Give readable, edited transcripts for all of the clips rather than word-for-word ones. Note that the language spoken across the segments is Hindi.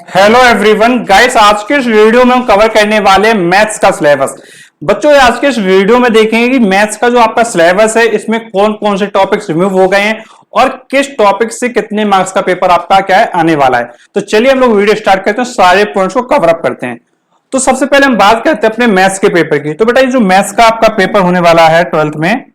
हेलो एवरीवन गाइस, आज के इस वीडियो में हम कवर करने वाले हैं मैथ्स का सिलेबस। बच्चों, आज के इस वीडियो में देखेंगे कि मैथ्स का जो आपका सिलेबस है इसमें कौन कौन से टॉपिक्स रिमूव हो गए हैं और किस टॉपिक से कितने मार्क्स का पेपर आपका क्या है आने वाला है। तो चलिए हम लोग वीडियो स्टार्ट करते हैं, सारे पॉइंट्स को कवर अप करते हैं। तो सबसे पहले हम बात करते हैं अपने मैथ्स के पेपर की। तो बेटा, ये जो मैथ्स का आपका पेपर होने वाला है 12th में,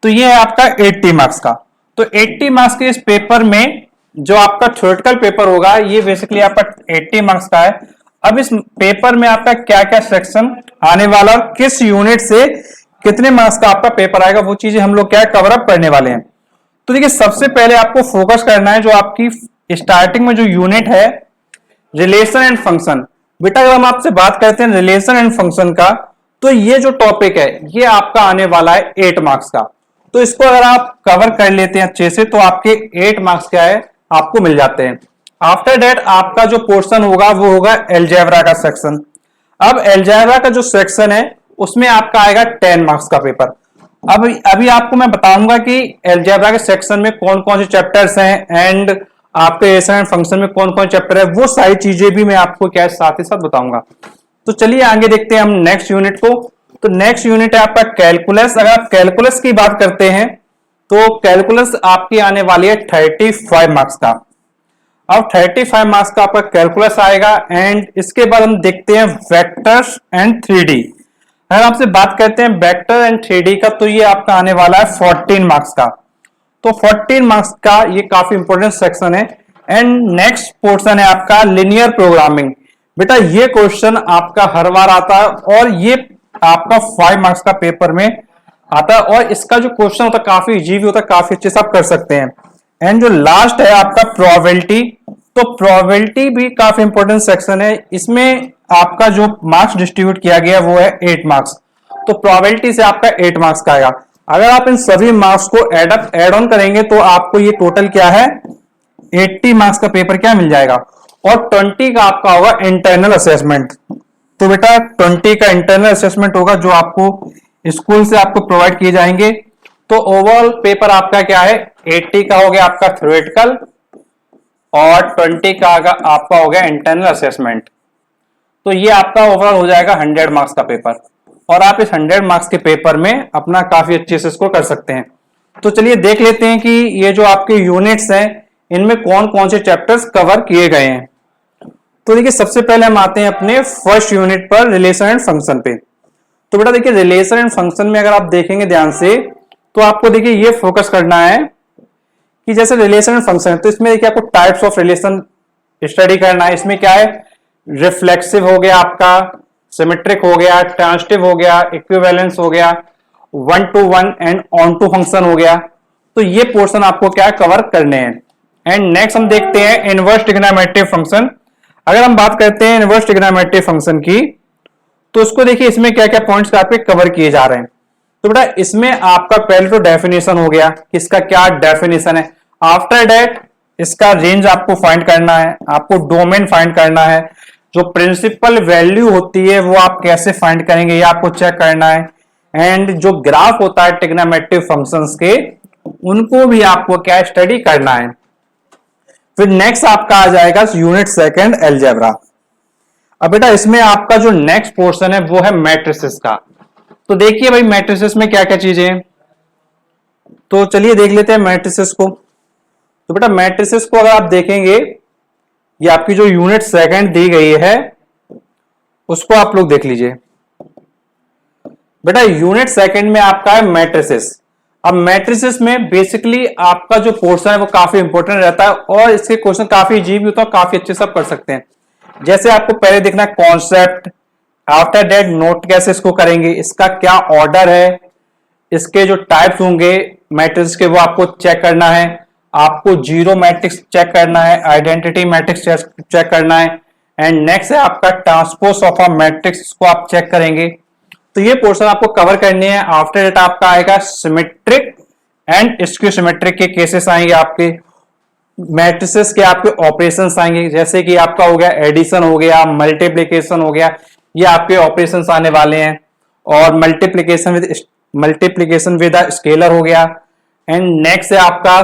तो ये है आपका 80 मार्क्स का। तो 80 मार्क्स के इस पेपर में जो आपका थ्योरेटिकल पेपर होगा ये बेसिकली आपका 80 मार्क्स का है। अब इस पेपर में आपका क्या क्या सेक्शन आने वाला और किस यूनिट से कितने मार्क्स का आपका पेपर आएगा, वो चीजें हम लोग क्या कवर अप करने वाले हैं। तो देखिए, सबसे पहले आपको फोकस करना है जो आपकी स्टार्टिंग में जो यूनिट है, रिलेशन एंड फंक्शन। बेटा, अगर हम आपसे बात करते हैं रिलेशन एंड फंक्शन का, तो ये जो टॉपिक है ये आपका आने वाला है 8 मार्क्स का। तो इसको अगर आप कवर कर लेते हैं अच्छे से तो आपके 8 मार्क्स क्या है आपको मिल जाते हैं। आफ्टर दैट आपका जो पोर्शन होगा वो होगा एलजेब्रा का सेक्शन। अब एलजेब्रा का जो सेक्शन है उसमें आपका आएगा 10 मार्क्स का पेपर। अब अभी आपको मैं बताऊंगा कि एलजेब्रा के सेक्शन में कौन कौन से चैप्टर्स हैं एंड आपके रिलेशन एंड फंक्शन में कौन कौन चैप्टर है, वो सारी चीजें भी मैं आपको क्या है साथ ही साथ बताऊंगा। तो चलिए आगे देखते हैं हम नेक्स्ट यूनिट को। तो नेक्स्ट यूनिट है आपका कैलकुलस। अगर आप कैलकुलस की बात करते हैं तो कैलकुलस आपकी आने वाली है 35 मार्क्स का। अब 35 मार्क्स का आपका कैलकुलस आएगा एंड इसके बाद हम देखते हैं वेक्टर्स एंड 3D। अगर आपसे बात करते हैं वेक्टर एंड 3D का, तो ये आपका आने वाला है 14 मार्क्स का। तो 14 मार्क्स का ये काफी इंपॉर्टेंट सेक्शन है। एंड नेक्स्ट पोर्शन है आपका लिनियर प्रोग्रामिंग। बेटा, ये क्वेश्चन आपका हर बार आता है और ये आपका 5 मार्क्स का पेपर में आता है और इसका जो क्वेश्चन होता है काफी इजी भी होता है, काफी अच्छे से आप कर सकते हैं। एंड जो लास्ट है आपका प्रोबेबिलिटी, तो प्रोबेबिलिटी भी काफी इंपॉर्टेंट सेक्शन है। इसमें आपका जो मार्क्स डिस्ट्रीब्यूट किया गया वो है 8 मार्क्स। तो प्रोबेबिलिटी से आपका 8 मार्क्स का आएगा। अगर आप इन सभी मार्क्स को एड ऑन करेंगे तो आपको ये टोटल क्या है 80 मार्क्स का पेपर क्या मिल जाएगा। और 20 का आपका होगा इंटरनल असेसमेंट। तो बेटा 20 का इंटरनल असेसमेंट होगा जो आपको स्कूल से आपको प्रोवाइड किए जाएंगे। तो ओवरऑल पेपर आपका क्या है 80 का हो गया आपका थ्योरेटिकल और 20 का आपका हो गया इंटरनल असेसमेंट। तो ये आपका ओवरऑल हो जाएगा 100 मार्क्स का पेपर और आप इस 100 मार्क्स के पेपर में अपना काफी अच्छे से स्कोर कर सकते हैं। तो चलिए देख लेते हैं कि ये जो आपके यूनिट्स हैं इनमें कौन कौन से चैप्टर्स कवर किए गए हैं। तो देखिए, सबसे पहले हम आते हैं अपने फर्स्ट यूनिट पर, रिलेशन एंड फंक्शन पे। तो बेटा देखिए, रिलेशन एंड फंक्शन में अगर आप देखेंगे ध्यान से तो आपको देखिए ये फोकस करना है कि जैसे रिलेशन एंड फंक्शन है तो इसमें देखिए आपको टाइप्स ऑफ रिलेशन स्टडी करना है। इसमें क्या है, रिफ्लेक्सिव हो गया आपका, सिमेट्रिक हो गया, ट्रांजिटिव हो गया, इक्विवेलेंस हो गया, one to one and onto function हो गया। तो ये पोर्शन आपको क्या कवर करने हैं। एंड नेक्स्ट हम देखते हैं इनवर्स ट्रिग्नोमेट्रिक फंक्शन। अगर हम बात करते हैं इनवर्स ट्रिग्नोमेट्रिक फंक्शन की तो उसको देखिए इसमें क्या क्या पॉइंट्स आपके कवर किए जा रहे हैं। तो बेटा इसमें आपका पहले तो डेफिनेशन हो गया कि इसका क्या डेफिनेशन है। आफ्टर दैट इसका रेंज आपको फाइंड करना है, आपको डोमेन फाइंड करना है, जो प्रिंसिपल वैल्यू होती है वो आप कैसे फाइंड करेंगे ये आपको चेक करना है। एंड जो ग्राफ होता है ट्रिग्नोमेट्रिक फंक्शंस के उनको भी आपको क्या स्टडी करना है। फिर नेक्स्ट आपका आ जाएगा यूनिट सेकंड एलजेब्रा। अब बेटा इसमें आपका जो नेक्स्ट पोर्शन है वो है मैट्रिसेस का। तो देखिए भाई मैट्रिसेस में क्या क्या चीजें हैं, तो चलिए देख लेते हैं मैट्रिसेस को। तो बेटा मैट्रिसेस को अगर आप देखेंगे, ये आपकी जो यूनिट सेकंड दी गई है उसको आप लोग देख लीजिए। बेटा यूनिट सेकंड में आपका है मैट्रिसेस। अब मैट्रिसेस में बेसिकली आपका जो पोर्शन है वो काफी इंपॉर्टेंट रहता है और इसके क्वेश्चन काफी इजी भी होता है, काफी अच्छे से आप कर सकते हैं। जैसे आपको पहले देखना है कॉन्सेप्ट, आफ्टर दैट नोट कैसे इसको करेंगे, इसका क्या ऑर्डर है, इसके जो टाइप्स होंगे मैट्रिक्स के वो आपको चेक करना है, आपको जीरो मैट्रिक्स चेक करना है, आइडेंटिटी मैट्रिक्स चेक करना है। एंड नेक्स्ट है आपका ट्रांसपोज ऑफ अ मैट्रिक्स को आप चेक करेंगे। तो ये पोर्शन आपको कवर करने हैं। आफ्टर दैट आपका आएगा सिमेट्रिक एंड स्क्यू सिमेट्रिक के केसेस आएंगे, आपके मैट्रिसेस के आपके ऑपरेशंस आएंगे, जैसे कि आपका हो गया एडिशन हो गया, मल्टीप्लिकेशन हो गया, ये आपके ऑपरेशंस आने वाले हैं। और मल्टीप्लिकेशन विद स्केलर हो गया। एंड नेक्स्ट है आपका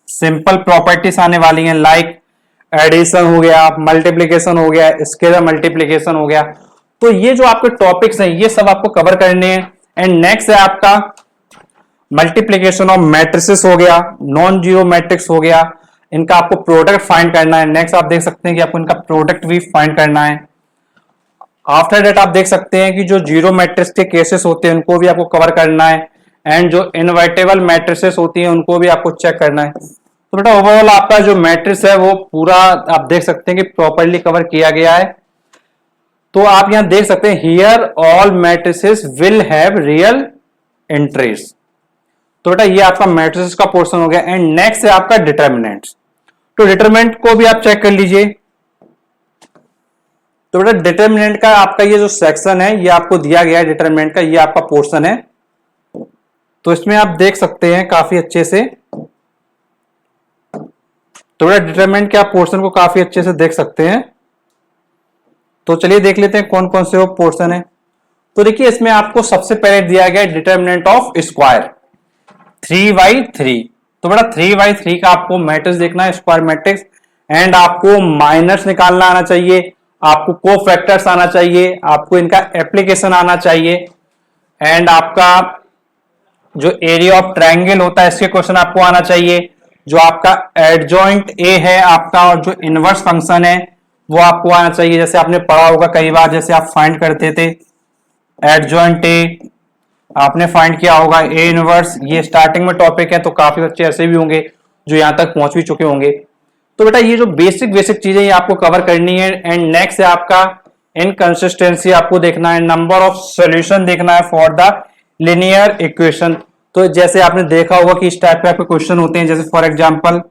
सिंपल प्रॉपर्टीज आने वाली हैं, लाइक एडिशन हो गया, मल्टीप्लीकेशन हो गया, स्केलर मल्टीप्लीकेशन हो गया। तो ये जो आपके टॉपिक्स हैं ये सब आपको कवर करने हैं। एंड नेक्स्ट है आपका मल्टीप्लीकेशन ऑफ मैट्रिसेस हो गया, नॉन जीरो मैट्रिक्स हो गया, इनका आपको प्रोडक्ट फाइंड करना है। नेक्स्ट आप देख सकते हैं कि आपको इनका प्रोडक्ट भी फाइंड करना है। आफ्टर दैट आप देख सकते हैं कि जो जीरो मैट्रिक्स के केसेस होते हैं उनको भी आपको कवर करना है, एंड जो इनवर्टेबल मैट्रिसेस होती हैं उनको भी आपको चेक करना है। तो बेटा ओवरऑल आपका जो मैट्रिक्स है वो पूरा आप देख सकते हैं कि प्रॉपर्ली कवर किया गया है। तो आप यहां देख सकते हैं here all matrices will have real entries. तो बेटा ये आपका मैट्रिसेस का पोर्शन हो गया। एंड नेक्स्ट है आपका डिटर्मिनेंट्स। तो डिटर्मिनेंट को भी आप चेक कर लीजिए। तो बेटा डिटर्मिनेंट का आपका ये जो सेक्शन है ये आपको दिया गया है, डिटर्मिनेंट का ये आपका पोर्शन है। तो इसमें आप देख सकते हैं काफी अच्छे से। तो बेटा डिटरमिनेंट के आप पोर्शन को काफी अच्छे से देख सकते हैं। तो चलिए देख लेते हैं कौन कौन से वो पोर्शन है। तो देखिए इसमें आपको सबसे पहले दिया गया है डिटरमिनेंट ऑफ स्क्वायर 3/3। तो बेटा 3/3 का आपको मैट्रिक्स देखना है, स्क्वायर मैट्रिक्स। एंड आपको माइनस निकालना आना चाहिए, आपको कोफैक्टर्स आना चाहिए, आपको इनका एप्लीकेशन आना चाहिए। एंड आपका जो एरिया ऑफ ट्रायंगल होता है इसके क्वेश्चन आपको आना चाहिए। जो आपका एडजॉइंट ए है आपका और जो इनवर्स फंक्शन है वो आपको आना चाहिए। जैसे आपने पढ़ा होगा कई बार, जैसे आप फाइंड करते थे एडजॉइंट ए, आपने फाइंड किया होगा ए इनवर्स। ये स्टार्टिंग में टॉपिक है तो काफी बच्चे ऐसे भी होंगे जो यहां तक पहुंच भी चुके होंगे। तो बेटा ये जो बेसिक चीजें ये आपको कवर करनी है। एंड नेक्स्ट है आपका इनकंसिस्टेंसी आपको देखना है, नंबर ऑफ सॉल्यूशन देखना है फॉर द लिनियर इक्वेशन। तो जैसे आपने देखा होगा कि इस टाइप के आपके क्वेश्चन होते हैं, जैसे for example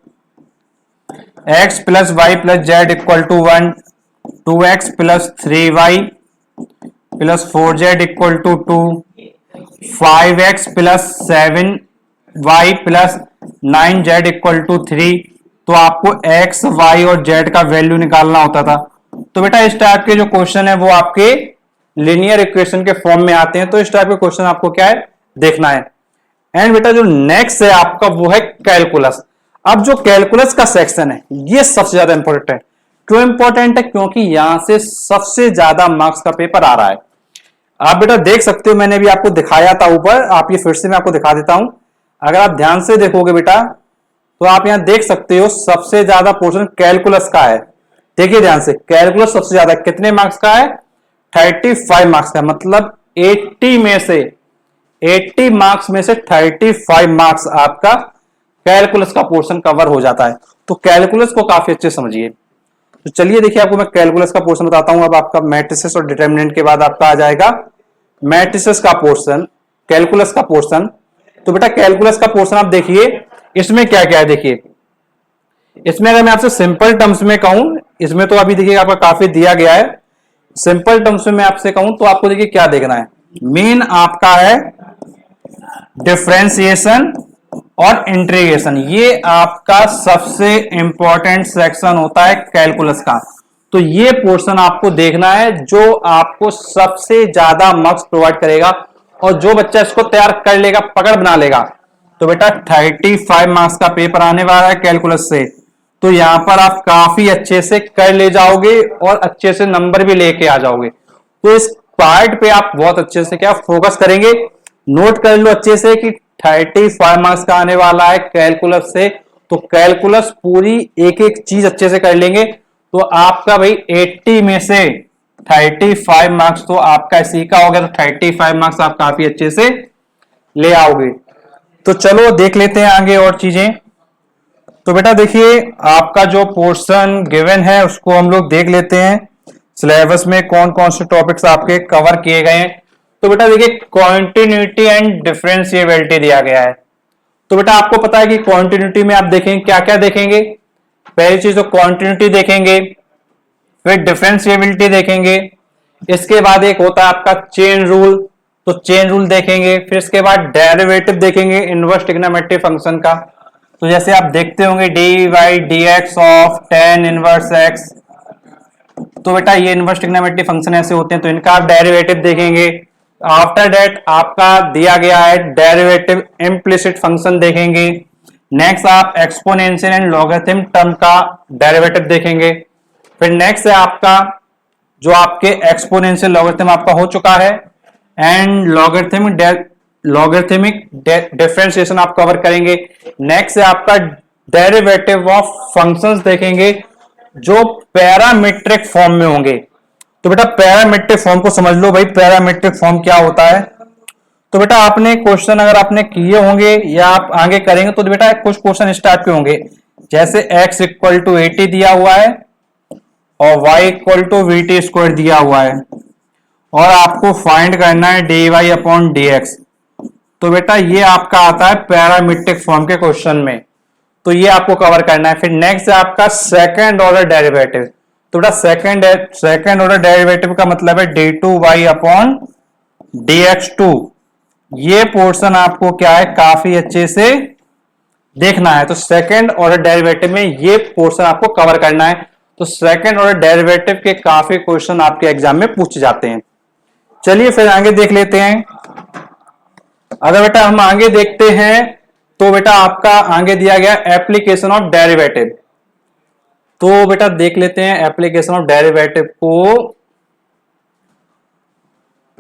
x plus y plus z equal to 1, 2x plus 3y plus 4z equal to 2, 5x plus 7y plus 9z equal to 3। तो आपको x, y और z का वैल्यू निकालना होता था। तो बेटा इस टाइप के जो क्वेश्चन है वो आपके लिनियर इक्वेशन के फॉर्म में आते हैं। तो इस टाइप के क्वेश्चन आपको क्या है देखना है। एंड बेटा जो नेक्स्ट है आपका वो है कैलकुलस। अब जो कैलकुलस का सेक्शन है ये सबसे ज्यादा इंपॉर्टेंट है। क्यों इंपॉर्टेंट है? क्योंकि यहां से सबसे ज्यादा मार्क्स का पेपर आ रहा है। आप बेटा देख सकते हो, मैंने भी आपको दिखाया था ऊपर, आप ये फिर से मैं आपको दिखा देता हूं। अगर आप ध्यान से देखोगे बेटा तो आप यहां देख सकते हो सबसे ज्यादा पोर्शन कैलकुलस का है। देखिए ध्यान से, कैलकुलस सबसे ज्यादा कितने मार्क्स का है? 35 मार्क्स का। मतलब 80 मार्क्स में से 35 मार्क्स आपका कैलकुलस का पोर्शन कवर हो जाता है। तो कैलकुलस को काफी अच्छे समझिए। तो चलिए देखिए आपको मैं कैलकुलस का पोर्शन बताता हूं। अब आपका मैट्रिसेस और डिटरमिनेंट के बाद आपका आ जाएगा मैट्रिसेस का पोर्शन, कैलकुलस का पोर्शन। तो बेटा कैलकुलस का पोर्शन आप देखिए इसमें क्या क्या है। देखिए इसमें अगर मैं आपसे सिंपल टर्म्स में कहूं, इसमें तो अभी देखिए आपका काफी दिया गया है। सिंपल टर्म्स में मैं आपसे कहूं तो आपको देखिए क्या देखना है। मेन आपका है डिफरेंशिएशन और इंटीग्रेशन। ये आपका सबसे इंपॉर्टेंट सेक्शन होता है कैलकुलस का। तो ये पोर्शन आपको देखना है जो आपको सबसे ज्यादा मार्क्स प्रोवाइड करेगा। और जो बच्चा इसको तैयार कर लेगा, पकड़ बना लेगा, तो बेटा 35 मार्क्स का पेपर आने वाला है कैलकुलस से। तो यहां पर आप काफी अच्छे से कर ले जाओगे और अच्छे से नंबर भी लेके आ जाओगे। तो इस पार्ट पे आप बहुत अच्छे से क्या फोकस करेंगे। नोट कर लो अच्छे से कि 35 मार्क्स का आने वाला है कैलकुलस से। तो कैलकुलस पूरी एक एक चीज अच्छे से कर लेंगे तो आपका भाई 80 में से 35 मार्क्स तो आपका इसी का हो गया। तो 35 मार्क्स आप काफी अच्छे से ले आओगे। तो चलो देख लेते हैं आगे और चीजें। तो बेटा देखिए आपका जो पोर्शन गिवन है उसको हम लोग देख लेते हैं। सिलेबस में कौन कौन से टॉपिक्स आपके कवर किए गए हैं। तो बेटा देखिए कॉन्टिन्यूटी एंड डिफरेंशिएबिलिटी दिया गया है। तो बेटा आपको पता है कि कॉन्टिन्यूटी में आप देखेंगे क्या क्या देखेंगे। पहली चीज तो कॉन्टिन्यूटी देखेंगे, फिर डिफरेंशिएबिलिटी देखेंगे, इसके बाद एक होता है आपका चेन रूल, तो चेन रूल देखेंगे, फिर इसके बाद डेरिवेटिव देखेंगे इनवर्स ट्रिग्नोमेट्रिक फंक्शन का। तो जैसे आप देखते होंगे dy/dx of tan inverse x। तो बेटा ये इनवर्स ट्रिग्नोमेट्रिक फंक्शन ऐसे होते हैं तो इनका आप डेरिवेटिव देखेंगे। आफ्टर दैट आपका दिया गया है डेरिवेटिव इम्प्लिसिट फंक्शन देखेंगे। नेक्स्ट आप एक्सपोनेंशियल एंड लॉगरिथम टर्म का डेरिवेटिव देखेंगे। फिर नेक्स्ट है आपका जो आपके एक्सपोनेंशियल लॉगरिथम आपका हो चुका है एंड लॉगरिथमिक डिफरेंशिएशन आप कवर करेंगे। नेक्स्ट है आपका डेरिवेटिव ऑफ फंक्शंस देखेंगे जो पैरामीट्रिक फॉर्म में होंगे। तो बेटा पैरामीट्रिक फॉर्म को समझ लो भाई, पैरामीट्रिक फॉर्म क्या होता है। तो बेटा आपने क्वेश्चन अगर आपने किए होंगे या आप आगे करेंगे तो बेटा कुछ क्वेश्चन इस टाइप के होंगे, जैसे x इक्वल टू 80 दिया हुआ है और y equal to VT square दिया हुआ है और आपको फाइंड करना है dy अपॉन dx। तो बेटा ये आपका आता है पैरामीट्रिक फॉर्म के क्वेश्चन में, तो ये आपको कवर करना है। फिर नेक्स्ट है आपका सेकंड ऑर्डर डेरिवेटिव। तो बेटा सेकंड ऑर्डर डेरिवेटिव का मतलब है d2y अपॉन dx2। ये पोर्शन आपको क्या है काफी अच्छे से देखना है। तो सेकंड ऑर्डर डेरिवेटिव में ये पोर्शन आपको कवर करना है। तो सेकंड ऑर्डर डेरिवेटिव के काफी क्वेश्चन आपके एग्जाम में पूछे जाते हैं। चलिए फिर आगे देख लेते हैं। अगर बेटा हम आगे देखते हैं तो बेटा आपका आगे दिया गया एप्लीकेशन ऑफ डेरिवेटिव। तो बेटा देख लेते हैं एप्लीकेशन ऑफ डेरिवेटिव को।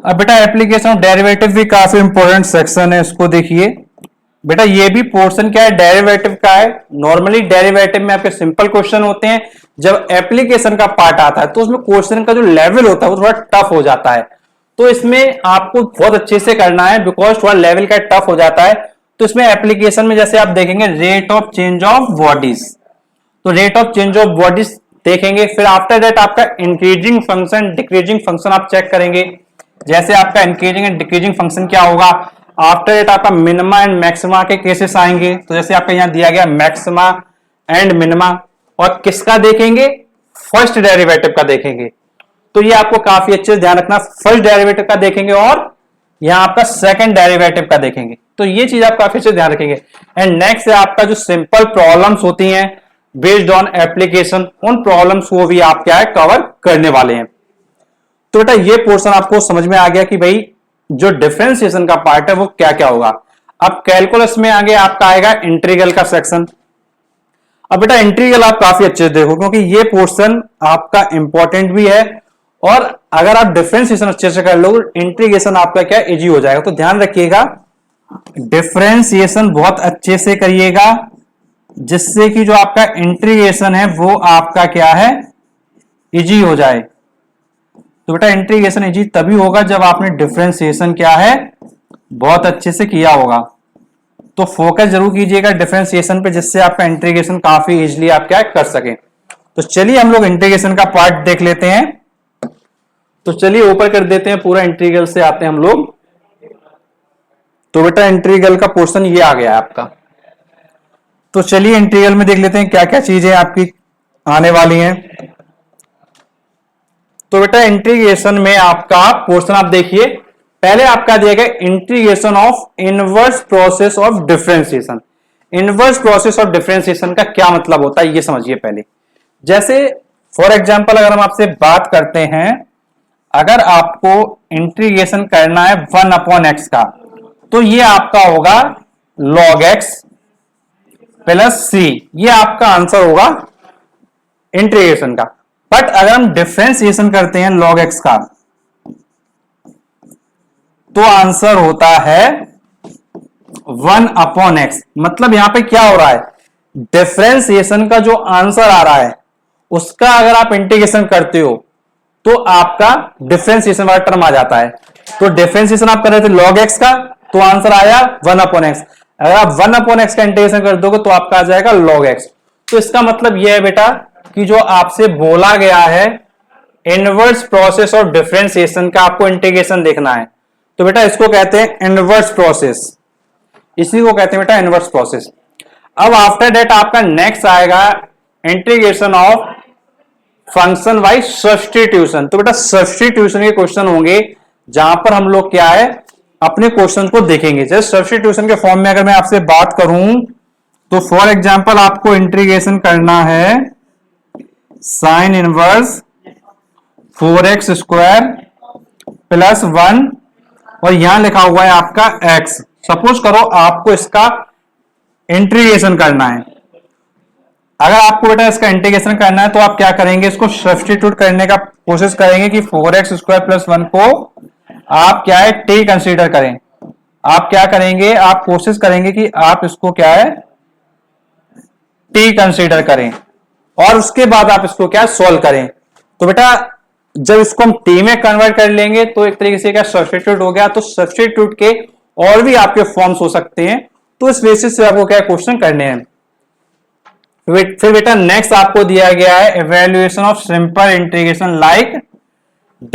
अब बेटा एप्लीकेशन ऑफ डेरिवेटिव भी काफी इंपॉर्टेंट सेक्शन है, इसको देखिए। बेटा ये भी पोर्शन क्या है डेरिवेटिव का है। नॉर्मली डेरिवेटिव में आपके सिंपल क्वेश्चन होते हैं, जब एप्लीकेशन का पार्ट आता है तो उसमें क्वेश्चन का जो लेवल होता है वो थोड़ा टफ हो जाता है। तो इसमें आपको बहुत अच्छे से करना है बिकॉज थोड़ा लेवल का टफ हो जाता है। तो इसमें एप्लीकेशन में जैसे आप देखेंगे rate of change of bodies, तो rate of change of bodies देखेंगे। फिर आफ्टर दैट आपका इंक्रीजिंग फंक्शन डिक्रीजिंग फंक्शन आप चेक करेंगे। जैसे आपका इंक्रीजिंग एंड डिक्रीजिंग फंक्शन क्या होगा, आफ्टर दैट आपका मिनिमा एंड मैक्सिमा के केसेस आएंगे। तो जैसे आपका यहां दिया गया मैक्सिमा एंड मिनिमा, और किसका देखेंगे, फर्स्ट डेरिवेटिव का देखेंगे। तो ये आपको काफी अच्छे से ध्यान रखना, फर्स्ट डेरिवेटिव का देखेंगे और यहां आपका सेकंड डेरिवेटिव का देखेंगे। तो ये चीज आप काफी अच्छे से ध्यान रखेंगे। एंड नेक्स्ट है आपका जो सिंपल प्रॉब्लम्स होती हैं बेस्ड ऑन एप्लीकेशन, उन प्रॉब्लम्स को भी आप क्या है कवर करने वाले हैं। तो बेटा ये पोर्शन आपको समझ में आ गया कि भाई जो डिफरेंशिएशन का पार्ट है वो क्या क्या होगा। अब कैलकुलस में आगे आपका आएगा इंटीग्रल का सेक्शन। अब बेटा इंटीग्रल आप काफी अच्छे से देखो क्योंकि ये पोर्शन आपका इंपॉर्टेंट भी है, और अगर आप डिफरेंशिएशन अच्छे से कर लो इंटीग्रेशन आपका क्या इजी हो जाएगा। तो ध्यान रखिएगा डिफरेंशिएशन बहुत अच्छे से करिएगा, जिससे कि जो आपका इंटीग्रेशन है वो आपका क्या है इजी हो जाए। तो बेटा इंटीग्रेशन इजी तभी होगा जब आपने डिफरेंशिएशन क्या है बहुत अच्छे से किया होगा। तो फोकस जरूर कीजिएगा डिफरेंशिएशन पे, जिससे आपका इंटीग्रेशन काफी इजीली आप क्या कर सकें। तो चलिए हम लोग इंटीग्रेशन का पार्ट देख लेते हैं। तो चलिए ऊपर कर देते हैं, पूरा इंटीग्रल से आते हैं हम लोग। तो बेटा इंटीग्रल का पोर्शन ये आ गया है आपका। तो चलिए इंटीग्रल में देख लेते हैं क्या क्या चीजें आपकी आने वाली हैं। तो बेटा इंटीग्रेशन में आपका पोर्शन आप देखिए, पहले आपका दिया गया integration of inverse process of differentiation. Inverse process of differentiation का क्या मतलब होता है ये समझिए पहले। जैसे फॉर एग्जांपल अगर हम आपसे बात करते हैं, अगर आपको इंटीग्रेशन करना है 1 अपॉन एक्स का, तो ये आपका होगा log x प्लस सी, ये आपका आंसर होगा इंटीग्रेशन का। बट अगर हम डिफरेंशिएशन करते हैं log x का, तो आंसर होता है 1 अपॉन एक्स। मतलब यहां पे क्या हो रहा है, डिफरेंशिएशन का जो आंसर आ रहा है उसका अगर आप इंटीग्रेशन करते हो तो आपका डिफरेंशिएशन वाला टर्म आ जाता है। तो डिफरेंशिएशन आप कर रहे थे log x का, तो आंसर आया 1 अपॉन एक्स। अगर आप 1 अपॉन एक्स का इंटीग्रेशन कर दोगे तो आपका आ जाएगा log x। तो इसका मतलब यह है बेटा कि जो आपसे बोला गया है इनवर्स प्रोसेस ऑफ डिफरेंशिएशन का आपको इंटीग्रेशन देखना है, तो बेटा इसको कहते हैं इनवर्स प्रोसेस, इसी को कहते हैं बेटा इनवर्स प्रोसेस। अब आफ्टर दैट आपका नेक्स्ट आएगा integration of function by substitution. तो बेटा सब्स्टिट्यूशन के क्वेश्चन होंगे जहां पर हम लोग क्या है अपने क्वेश्चन को देखेंगे। जैसे सब्स्टिट्यूशन के फॉर्म में अगर मैं आपसे बात करूं तो फॉर एग्जांपल आपको इंटीग्रेशन करना है sine inverse 4x square plus 1 और यहां लिखा हुआ है आपका x। सपोज करो आपको इसका इंटीग्रेशन करना है। अगर आपको बेटा इसका इंटीग्रेशन करना है तो आप क्या करेंगे, इसको सब्स्टिट्यूट करने का कोशिश करेंगे कि 4x² + 1 को आप क्या है t कंसीडर करें। आप क्या करेंगे, आप कोशिश करेंगे कि आप इसको क्या है t कंसीडर करें और उसके बाद आप इसको क्या सॉल्व करें। तो बेटा जब इसको हम t में कन्वर्ट कर लेंगे तो एक तरीके से क्या सब्स्टिट्यूट हो गया। तो सब्स्टिट्यूट के और भी आपके फॉर्म्स हो सकते हैं, तो इस बेसिस से आपको क्या क्वेश्चन करने हैं। फिर बेटा नेक्स्ट आपको दिया गया है evaluation of simple integration like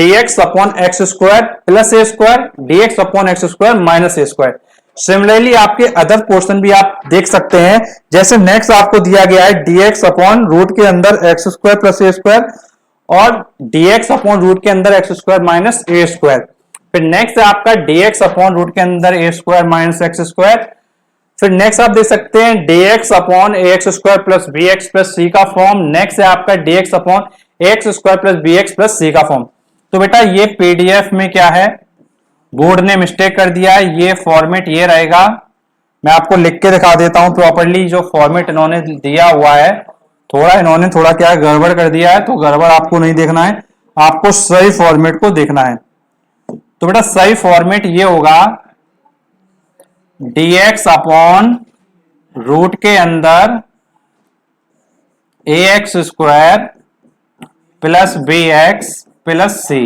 dx upon x square plus A square dx upon x square minus a square. Similarly आपके अदर पोर्शन भी आप देख सकते हैं, जैसे नेक्स्ट आपको दिया गया है dx अपॉन रूट के अंदर एक्स स्क्वायर प्लस ए स्क्वायर और dx अपॉन रूट के अंदर x square minus a square. फिर नेक्स्ट है आपका dx अपॉन रूट के अंदर a square minus x square. फिर नेक्स्ट आप देख सकते हैं dx upon ax square plus bx plus c का फॉर्म। नेक्स्ट है आपका dx upon ax square plus bx plus c का फॉर्म। तो बेटा ये पीडीएफ में क्या है, बोर्ड ने मिस्टेक कर दिया है, ये फॉर्मेट ये रहेगा। मैं आपको लिख के दिखा देता हूं प्रॉपर्ली, जो फॉर्मेट इन्होंने दिया हुआ है इन्होंने थोड़ा क्या है गड़बड़ कर दिया है, तो गड़बड़ आपको नहीं देखना है, आपको सही फॉर्मेट को देखना है। तो बेटा सही फॉर्मेट ये होगा dx अपॉन रूट के अंदर ax square plus bx plus c,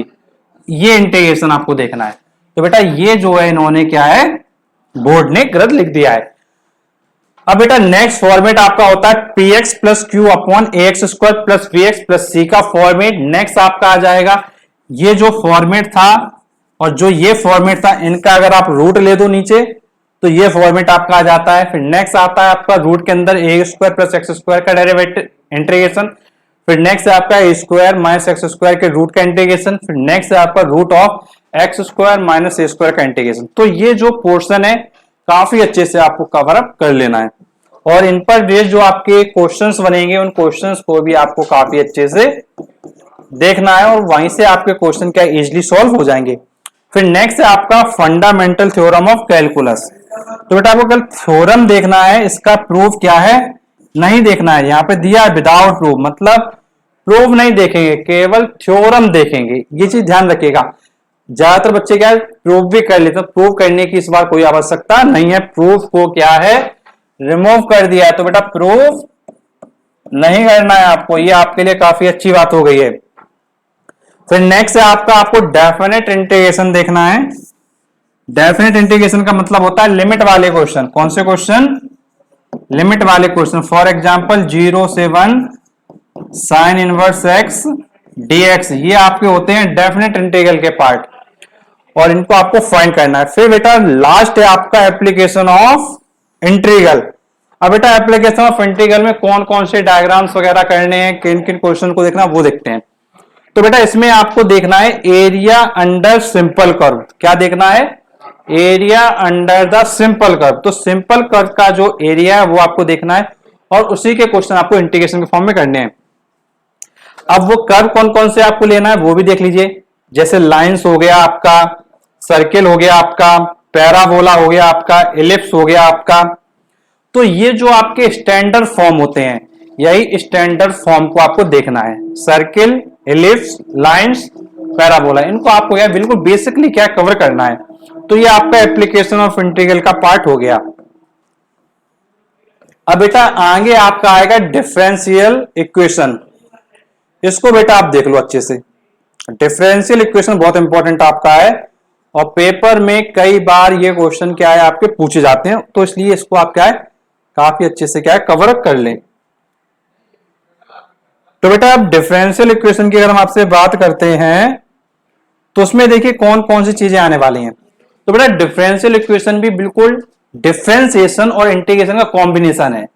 ये इंटीग्रेशन आपको देखना है। तो बेटा ये जो है इन्होंने क्या है बोर्ड ने गलत लिख दिया है। अब बेटा नेक्स्ट फॉर्मेट आपका होता है px plus Q upon ax square plus bx plus c का फॉर्मेट। नेक्स्ट आपका आ जाएगा ये जो फॉर्मेट था और जो ये फॉर्मेट था, इनका अगर आप रूट ले दो नीचे तो ये फॉर्मेट आपका आ जाता है। फिर नेक्स्ट आता है आपका रूट के अंदर a square plus x square का डेरिवेटिव इंटीग्रेशन। फिर नेक्स्ट है आपका a square minus x square के रूट का इंटीग्रेशन। फिर नेक्स्ट है आपका root of x square minus a square का इंटीग्रेशन। तो ये जो पोर्शन है काफी अच्छे से आपको कवर अप कर लेना है और इन पर बेस्ड जो आपके क्वेश्चंस बनेंगे उन क्वेश्चंस को भी आपको काफी अच्छे से देखना है और वहीं से आपके क्वेश्चन क्या इजिली सॉल्व हो जाएंगे। फिर नेक्स्ट है आपका फंडामेंटल थ्योरम ऑफ कैलकुलस। तो बेटा आपको कल थ्योरम देखना है, इसका प्रूफ क्या है नहीं देखना है। यहाँ पे दिया है विदाउट प्रूफ, मतलब प्रूफ नहीं देखेंगे, केवल थ्योरम देखेंगे, ये चीज ध्यान रखिएगा। ज्यादातर बच्चे क्या है प्रूफ भी कर लेते हैं, प्रूफ करने की इस बार कोई आवश्यकता नहीं है, प्रूफ को क्या है रिमूव कर दिया है। तो बेटा प्रूफ नहीं करना है आपको, ये आपके लिए काफी अच्छी बात हो गई है। फिर नेक्स्ट है आपको डेफिनेट इंटीग्रेशन देखना है। डेफिनेट इंटीग्रेशन का मतलब होता है लिमिट वाले क्वेश्चन। कौन से क्वेश्चन? लिमिट वाले क्वेश्चन। फॉर एग्जांपल 0 से 1 साइन इनवर्स एक्स dx, ये आपके होते हैं डेफिनेट इंटीग्रल के पार्ट और इनको आपको फाइंड करना है। फिर बेटा लास्ट है आपका एप्लीकेशन ऑफ इंटीग्रल। अब बेटा एप्लीकेशन ऑफ इंटीग्रल में कौन कौन से डायग्राम्स वगैरह करने हैं, किन किन क्वेश्चन को देखना वो देखते हैं। तो बेटा इसमें आपको देखना है एरिया अंडर सिंपल कर्व। क्या देखना है? Area under the simple curve. तो सिंपल कर्व का जो एरिया है वो आपको देखना है और उसी के क्वेश्चन आपको इंटीग्रेशन के फॉर्म में करने हैं। अब वो कर्व कौन कौन से आपको लेना है वो भी देख लीजिए, जैसे लाइंस हो गया आपका, सर्किल हो गया आपका, पैराबोला हो गया आपका, इलिप्स हो गया आपका। तो ये जो आपके स्टैंडर्ड फॉर्म होते हैं, यही स्टैंडर्ड फॉर्म को आपको देखना है। सर्किल, इलिप्स, लाइंस, पैराबोला, इनको आपको क्या बिल्कुल बेसिकली क्या कवर करना है। तो ये आपका एप्लीकेशन ऑफ इंटीग्रल का पार्ट हो गया। अब बेटा आगे आपका आएगा डिफरेंशियल इक्वेशन। इसको बेटा आप देख लो अच्छे से। डिफरेंशियल इक्वेशन बहुत इंपॉर्टेंट आपका है और पेपर में कई बार ये क्वेश्चन क्या है आपके पूछे जाते हैं, तो इसलिए इसको आप क्या है काफी अच्छे से क्या है कवर अप कर लें। तो बेटा अब डिफरेंशियल इक्वेशन की अगर हम आपसे बात करते हैं तो उसमें देखिए कौन कौन सी चीजें आने वाली हैं। तो बेटा डिफरेंशियल इक्वेशन भी बिल्कुल डिफरेंशिएशन और इंटीग्रेशन का कॉम्बिनेशन है।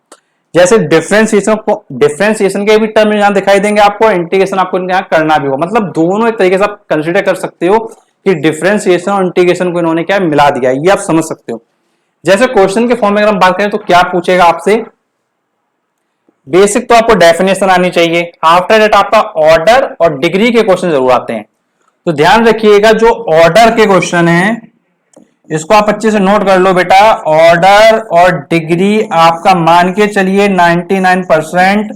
जैसे डिफरेंशिएशन के भी टर्म यहां दिखाई देंगे आपको, इंटीग्रेशन आपको यहां करना भी होगा, मतलब दोनों एक तरीके से आप कंसीडर कर सकते हो कि डिफरेंशिएशन और इंटीग्रेशन को इन्होंने क्या मिला दिया, ये आप समझ सकते हो। जैसे क्वेश्चन के फॉर्म में अगर हम बात करें तो क्या पूछेगा आपसे, बेसिक तो आपको डेफिनेशन आनी चाहिए, आफ्टर दैट आपका ऑर्डर और डिग्री के क्वेश्चन जरूर आते हैं। तो ध्यान रखिएगा जो ऑर्डर के क्वेश्चन हैं इसको आप अच्छे से नोट कर लो बेटा। ऑर्डर और डिग्री आपका मान के चलिए 99%।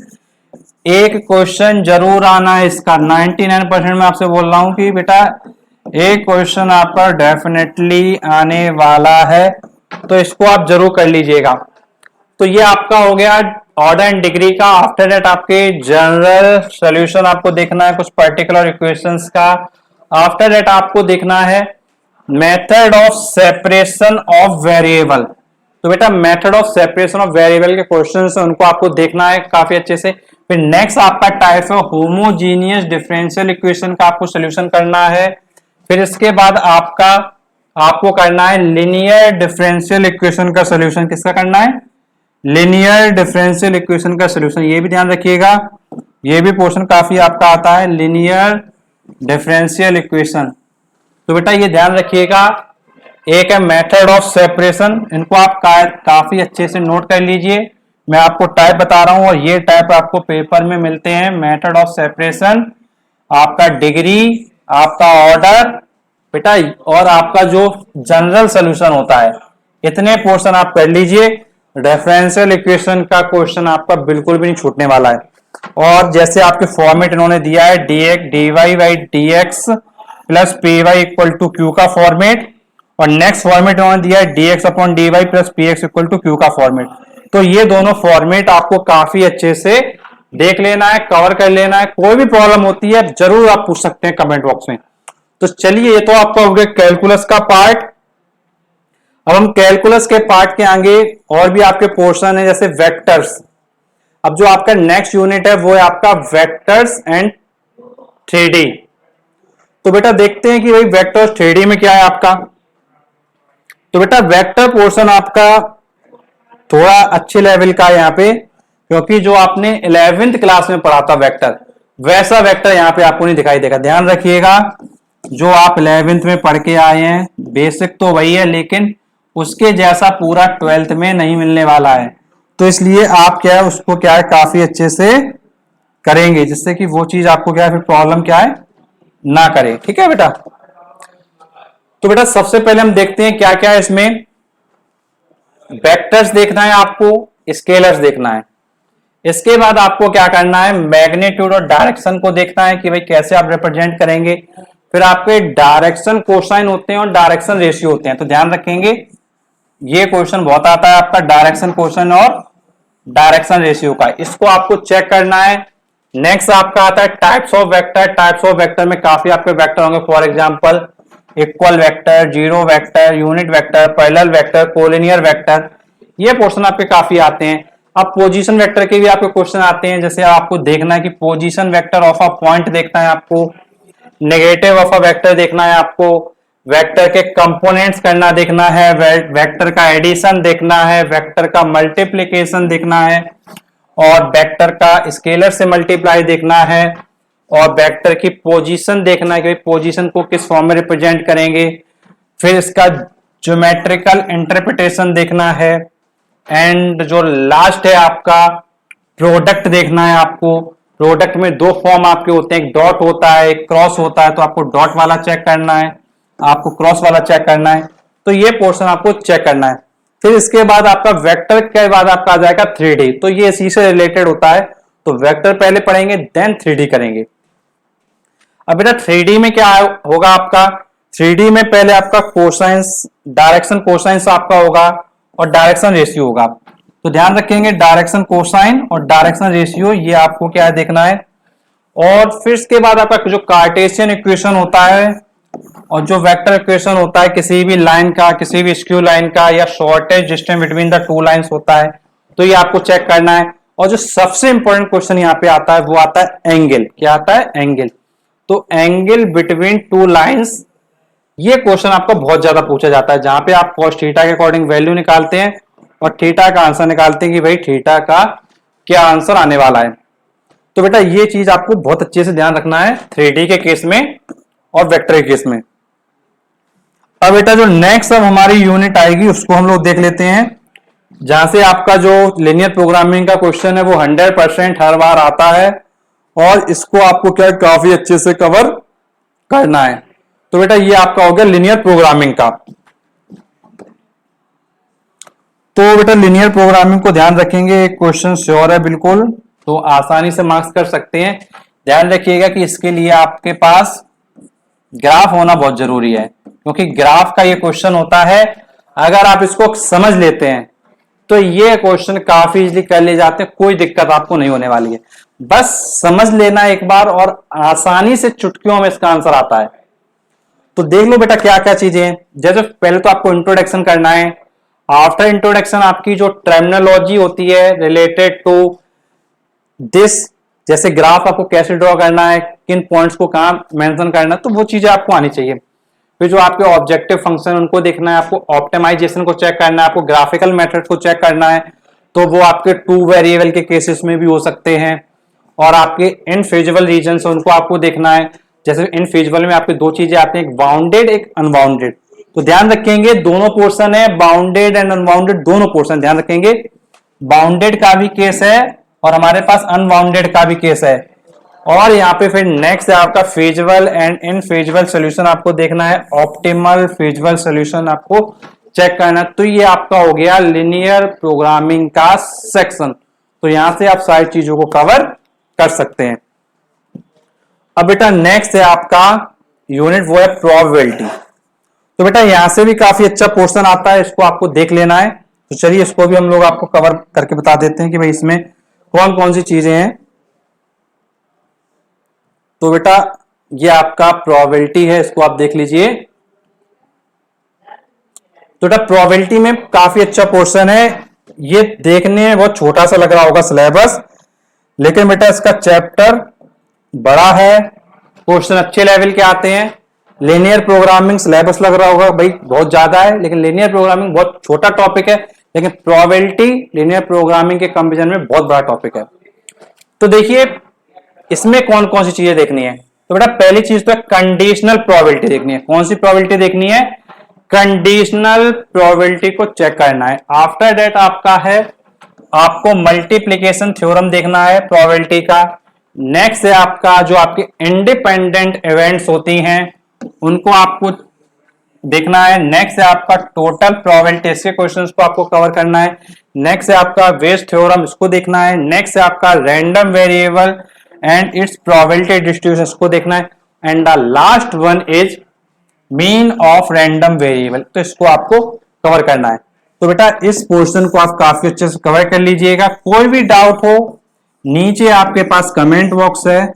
एक क्वेश्चन जरूर आना है इसका। 99% में आपसे बोल रहा हूं कि बेटा एक क्वेश्चन आपका डेफिनेटली आने वाला है, तो इसको आप जरूर कर लीजिएगा। तो ये आपका हो गया ऑर्डर एंड डिग्री का। आफ्टर दैट आपके जनरल सॉल्यूशन आपको देखना है कुछ पर्टिकुलर इक्वेशंस का। आफ्टर दैट आपको देखना है method of separation of variable. तो बेटा method of separation of variable के क्वेश्चंस हैं, उनको आपको देखना है काफी अच्छे से। फिर नेक्स्ट आपका टाइप है होमोजीनियस डिफरेंशियल इक्वेशन का आपको सोल्यूशन करना है। फिर इसके बाद आपको करना है लीनियर डिफरेंशियल इक्वेशन का सोल्यूशन। किसका करना है? लीनियर डिफरेंशियल इक्वेशन का सोल्यूशन। ये भी ध्यान रखिएगा, ये भी पोर्शन काफी आपका आता है, लीनियर डिफरेंशियल इक्वेशन। तो बेटा ये ध्यान रखिएगा। एक है मेथड ऑफ सेपरेशन, इनको आप काफी अच्छे से नोट कर लीजिए। मैं आपको टाइप बता रहा हूं और ये टाइप आपको पेपर में मिलते हैं। मेथड ऑफ सेपरेशन, आपका डिग्री, आपका ऑर्डर बेटा, और आपका जो जनरल सोल्यूशन होता है। इतने पोर्शन आप कर लीजिए। डिफरेंशियल इक्वेशन का क्वेश्चन आपका बिल्कुल भी नहीं छूटने वाला है। और जैसे आपके फॉर्मेट इन्होंने दिया है dy by dx plus p y equal to q का फॉर्मेट, और नेक्स्ट फॉर्मेट इन्होंने दिया है dx upon dy plus p x equal to q का फॉर्मेट। तो ये दोनों फॉर्मेट आपको काफी अच्छे से देख लेना है, कवर कर लेना है। कोई भी प्रॉब्लम होती है जरूर आप पूछ सकते हैं कमेंट बॉक्स में। तो चलिए, ये तो आपका हो गया कैलकुलस का पार्ट। अब हम कैलकुलस के पार्ट के आगे और भी आपके पोर्शन है, जैसे वेक्टर्स। अब जो आपका नेक्स्ट यूनिट है वो है आपका वेक्टर्स एंड 3D। तो बेटा देखते हैं कि भाई वेक्टर्स 3D में क्या है आपका। तो बेटा वेक्टर पोर्शन आपका थोड़ा अच्छे लेवल का है यहाँ पे, क्योंकि जो आपने 11th क्लास में पढ़ा था वेक्टर, वैसा वेक्टर यहाँ पे आपको नहीं दिखाई देगा। ध्यान रखिएगा, जो आप 11th में पढ़ के आए हैं बेसिक तो वही है, लेकिन उसके जैसा पूरा 12th में नहीं मिलने वाला है। तो इसलिए आप क्या है उसको क्या है काफी अच्छे से करेंगे, जिससे कि वो चीज आपको क्या है फिर प्रॉब्लम क्या है ना करे। ठीक है बेटा। तो बेटा सबसे पहले हम देखते हैं क्या क्या है इसमें। वेक्टर्स देखना है आपको, स्केलर्स देखना है। इसके बाद आपको क्या करना है, मैग्नीट्यूड और डायरेक्शन को देखना है कि भाई कैसे आप रिप्रेजेंट करेंगे। फिर आपके डायरेक्शन कोसाइन होते हैं और डायरेक्शन रेशियो होते हैं। तो ध्यान रखेंगे, ये क्वेश्चन बहुत आता है आपका, डायरेक्शन कोसाइन और डायरेक्शन रेशियो का। इसको आपको चेक करना है। नेक्स्ट आपका आता है types of vector. Types of vector में काफी आपके वेक्टर होंगे, for example equal vector, zero vector, unit vector, parallel vector, collinear vector. ये पोर्शन आपके काफी आते हैं। अब पोजीशन वेक्टर के भी आपके क्वेश्चन आते हैं, जैसे आपको देखना है कि position vector of a point देखना है आपको, नेगेटिव ऑफ अ वेक्टर देखना है आपको, वेक्टर के कंपोनेंट्स करना देखना है, वेक्टर का एडिशन देखना है, वेक्टर का मल्टीप्लिकेशन देखना है, और वेक्टर का स्केलर से मल्टीप्लाई देखना है, और वेक्टर की पोजीशन देखना है कि पोजीशन को किस फॉर्म में रिप्रेजेंट करेंगे। फिर इसका ज्योमेट्रिकल इंटरप्रिटेशन देखना है, एंड जो लास्ट है आपका प्रोडक्ट देखना है आपको। प्रोडक्ट में दो फॉर्म आपके होते हैं, एक डॉट होता है, एक क्रॉस होता है। तो आपको डॉट वाला चेक करना है, आपको क्रॉस वाला चेक करना है। तो ये पोर्शन आपको चेक करना है। फिर इसके बाद आपका वेक्टर के बाद आपका आ जाएगा 3D। तो ये इसी से रिलेटेड होता है। तो वेक्टर पहले पढ़ेंगे, देन 3D करेंगे। अब बेटा 3D में क्या होगा आपका, 3D में पहले आपका कोसाइंस, डायरेक्शन कोसाइंस आपका होगा और डायरेक्शन रेशियो होगा। तो ध्यान रखेंगे, डायरेक्शन कोसाइन और डायरेक्शन रेशियो, ये आपको क्या देखना है। और फिर इसके बाद आपका जो कार्टेशियन इक्वेशन होता है और जो वेक्टर इक्वेशन होता है किसी भी लाइन का, किसी भी स्क्यू लाइन का, या shortage distance between the two lines होता है, तो ये आपको चेक करना है। और जो सबसे इंपॉर्टेंट क्वेश्चन यहाँ पे आता है वो आता है एंगल। क्या आता है? एंगल। तो एंगल बिटवीन टू लाइंस, ये क्वेश्चन आपको बहुत ज्यादा पूछा जाता है, जहां पे आप cos थीटा के अकॉर्डिंग वैल्यू निकालते हैं और थीटा का आंसर निकालते हैं कि भाई थीटा का क्या आंसर आने वाला है। तो बेटा ये चीज आपको बहुत अच्छे से ध्यान रखना है 3D के केस में और वेक्टर के केस में। अब बेटा जो नेक्स्ट अब हमारी यूनिट आएगी उसको हम लोग देख लेते हैं, जहां से आपका जो लीनियर प्रोग्रामिंग का क्वेश्चन है वो 100% हर बार आता है, और इसको आपको क्या काफी अच्छे से कवर करना है। तो बेटा ये आपका हो गया लीनियर प्रोग्रामिंग का। तो बेटा लीनियर प्रोग्रामिंग को ध्यान रखेंगे, क्वेश्चन श्योर है बिल्कुल, तो आसानी से मार्क्स कर सकते हैं। ध्यान रखिएगा कि इसके लिए आपके पास ग्राफ होना बहुत जरूरी है, क्योंकि ग्राफ का ये क्वेश्चन होता है, अगर आप इसको समझ लेते हैं तो ये क्वेश्चन काफी इजीली कर ले जाते हैं, कोई दिक्कत आपको नहीं होने वाली है। बस समझ लेना एक बार और आसानी से चुटकियों में इसका आंसर आता है। तो देख लो बेटा क्या क्या चीजें हैं। जैसे पहले तो आपको इंट्रोडक्शन करना है। आफ्टर इंट्रोडक्शन आपकी जो टर्मिनोलॉजी होती है रिलेटेड टू दिस, जैसे ग्राफ आपको कैसे ड्रॉ करना है, किन पॉइंट्स को कहां मेंशन करना है, तो वो चीजें आपको आनी चाहिए। फिर जो आपके ऑब्जेक्टिव फंक्शन उनको देखना है, आपको ऑप्टिमाइजेशन को चेक करना है, आपको ग्राफिकल मेथड को चेक करना है, तो वो आपके 2 वेरिएबल के केसेस में भी हो सकते हैं। और आपके इनफिजिबल रीजन उनको आपको देखना है। जैसे इनफिजिबल में आपके दो चीजें आती हैं, एक बाउंडेड एक अनबाउंडेड। तो ध्यान रखेंगे दोनों पोर्शन है, बाउंडेड एंड अनबाउंडेड दोनों पोर्शन ध्यान रखेंगे। बाउंडेड का भी केस है और हमारे पास अनबाउंडेड का भी केस है। और यहाँ पे फिर नेक्स्ट है आपका फिजिबल एंड इनफिजिबल सॉल्यूशन आपको देखना है, ऑप्टिमल फिजिबल सॉल्यूशन आपको चेक करना है। तो ये आपका हो गया लिनियर प्रोग्रामिंग का सेक्शन। तो यहां से आप सारी चीजों को कवर कर सकते हैं। अब बेटा नेक्स्ट है आपका यूनिट, वो है प्रोबेबिलिटी। तो बेटा यहां से भी काफी अच्छा पोर्शन आता है, इसको आपको देख लेना है। तो चलिए इसको भी हम लोग आपको कवर करके बता देते हैं कि भाई इसमें कौन कौन सी चीजें हैं। तो बेटा ये आपका प्रोबेबिलिटी है, इसको आप देख लीजिए। तो बेटा प्रोबेबिलिटी में काफी अच्छा पोर्शन है। ये देखने में बहुत छोटा सा लग रहा होगा सिलेबस, लेकिन बेटा इसका चैप्टर बड़ा है, क्वेश्चन अच्छे लेवल के आते हैं। लीनियर प्रोग्रामिंग सिलेबस लग रहा होगा भाई बहुत ज्यादा है, लेकिन लीनियर प्रोग्रामिंग बहुत छोटा टॉपिक है, लेकिन प्रोबेबिलिटी लीनियर प्रोग्रामिंग के कंपैरिजन में बहुत बड़ा टॉपिक है। तो देखिए इसमें कौन कौन सी चीजें देखनी है। तो बेटा पहली चीज तो है कंडीशनल प्रोबेबिलिटी देखनी है। कौन सी प्रोबेबिलिटी देखनी है? कंडीशनल प्रोबेबिलिटी को चेक करना है। आफ्टर दैट आपका है आपको मल्टीप्लीकेशन थ्योरम देखना है प्रोबेबिलिटी का। नेक्स्ट है आपका जो आपके इंडिपेंडेंट इवेंट्स होती हैं उनको आपको देखना है। नेक्स्ट है आपका टोटल प्रोबेबिलिटी, इसके क्वेश्चंस को आपको कवर करना है। नेक्स्ट है आपका वेज थ्योरम, इसको देखना है। नेक्स्ट है आपका random variable and it's probability distribution, इसको देखना है। And the last one is mean of random variable, तो इसको आपको कवर करना है। तो बेटा इस पोर्शन को आप काफी अच्छे से कवर कर लीजिएगा। कोई भी डाउट हो नीचे आपके पास कमेंट बॉक्स है,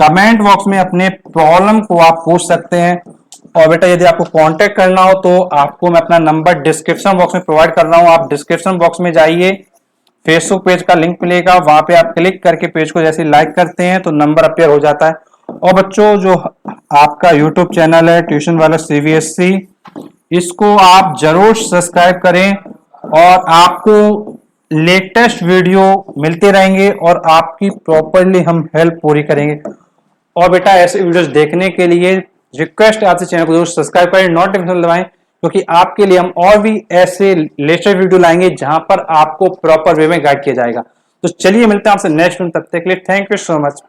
कमेंट बॉक्स में अपने प्रॉब्लम को आप पूछ सकते हैं। और बेटा यदि आपको कांटेक्ट करना हो तो आपको मैं अपना नंबर डिस्क्रिप्शन बॉक्स में प्रोवाइड कर रहा हूं। आप डिस्क्रिप्शन बॉक्स में जाइए, फेसबुक पेज का लिंक मिलेगा, वहां पे आप क्लिक करके पेज को जैसे लाइक करते हैं तो नंबर अपीयर हो जाता है। और बच्चों जो आपका यूट्यूब चैनल है ट्यूशन वाला CBSE, इसको आप जरूर सब्सक्राइब करें और आपको लेटेस्ट वीडियो मिलते रहेंगे और आपकी प्रॉपरली हम हेल्प पूरी करेंगे। और बेटा ऐसे वीडियोस देखने के लिए रिक्वेस्ट है आपसे चैनल को जरूर सब्सक्राइब करें, नोटिफिकेशन दबाएं, क्योंकि आपके लिए हम और भी ऐसे लेटेस्ट वीडियो लाएंगे जहां पर आपको प्रॉपर वे में गाइड किया जाएगा। तो चलिए मिलते हैं आपसे नेक्स्ट वीडियो, तब तक के लिए थैंक यू सो मच।